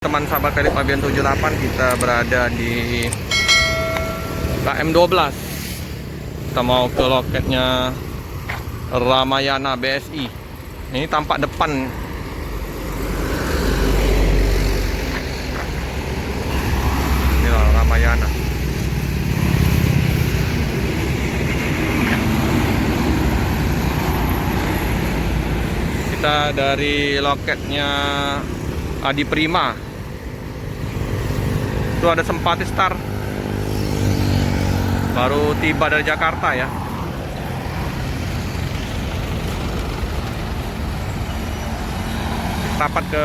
Teman sahabat Kredit Pabean 78, kita berada di KM12. Kita mau ke loketnya Ramayana BSI. Ini tampak depan. Inilah Ramayana. Kita dari loketnya Adi Prima. Itu ada Sempati Star, baru tiba dari Jakarta ya. Rapat ke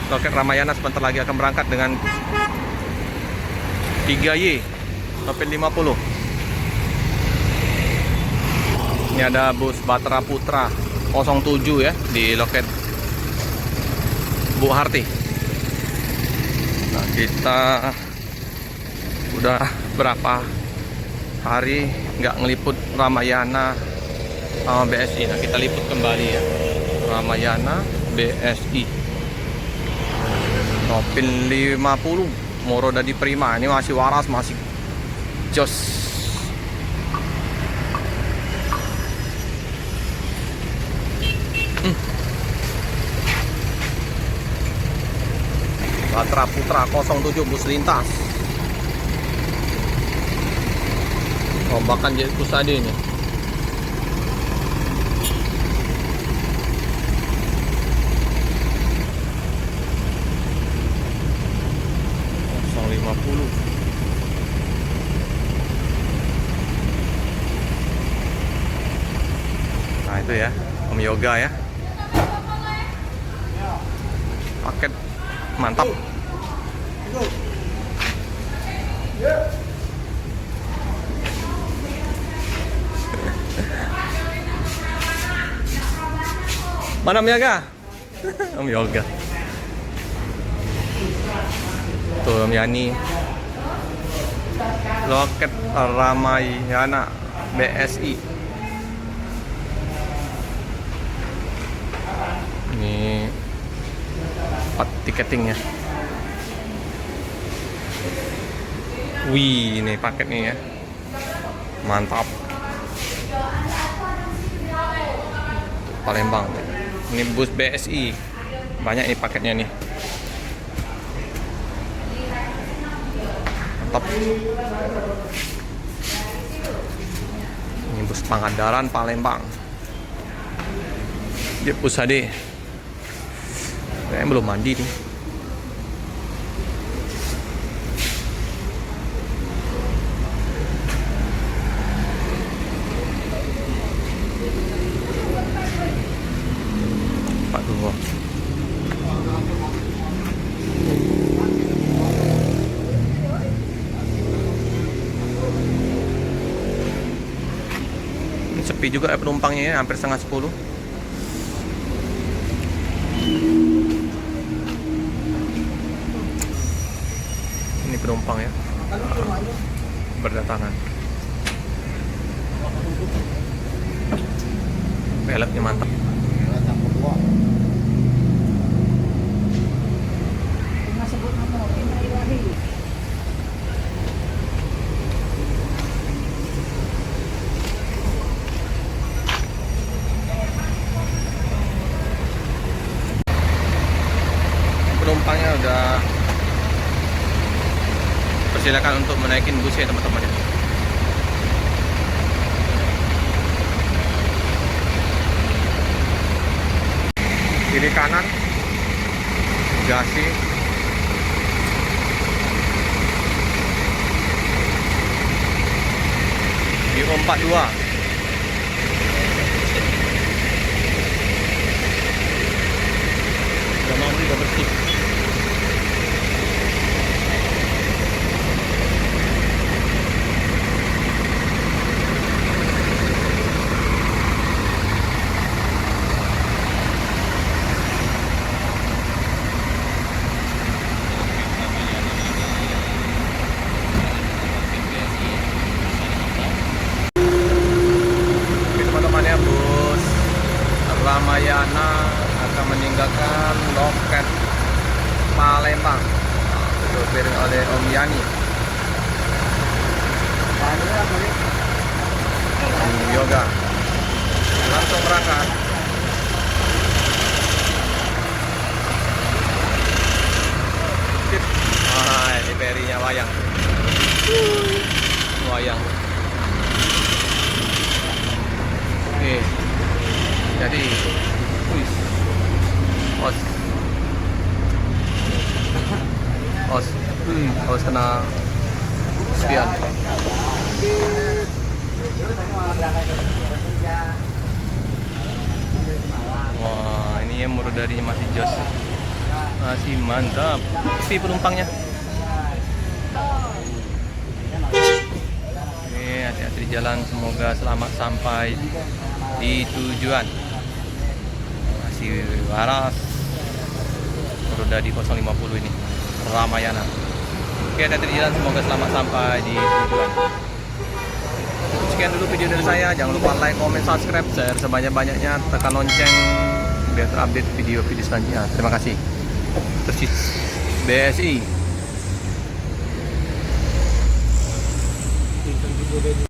loket Ramayana, sebentar lagi akan berangkat dengan 3Y Topin 50. Ini ada bus Batra Putra 07 ya di loket Bu Harti. Nah, kita udah berapa hari nggak ngeliput Ramayana sama BSI. Nah, kita liput kembali ya Ramayana BSI Nopin 50 Moro Dadi Prima. Ini masih waras, masih jos. Batra Putra 07 bus lintas. Rombakan jadi pusade ini. Nah itu ya, Om Yoga ya. Paket mantap. Mana Om Yoga? Om Yoga. Tuh Om Yani. Loket Ramayana BSI. Ini tiketingnya. Wih, ini paketnya ya. Mantap. Palembang. Ini bus BSI. Banyak nih paketnya nih. Mantap. Ini bus Pangandaran Palembang. Dia pusade. Kayaknya belum mandi nih. Pak Dua. Ini sepi juga ya penumpangnya ya, hampir setengah 10. Ini penumpang ya, berdatangan. Peleknya mantap. Penumpangnya udah persilakan untuk menaikin bus ya teman-teman ya. Kiri kanan Gasi. Di 42. Udah mau udah bersih. Ramayana akan meninggalkan loket Palembang. Sopir oleh Om Yani. Yoga langsung berangkat. Wah, ini perinya wayang. Wayang. Oke. Jadi, wis. Os. Os. Os kena spion. Wah, ini yang Morodadinya masih jos. Masih mantap. Sepi penumpangnya. Oke, hati-hati di jalan. Semoga selamat sampai di tujuan. Masih waras. Morodadi 050 ini. Ramayana. Oke, hati-hati di jalan. Semoga selamat sampai di tujuan. Sekian dulu video dari saya. Jangan lupa like, comment, subscribe, share sebanyak-banyaknya. Tekan lonceng biar terupdate video-video selanjutnya. Terima kasih. Terus BSI.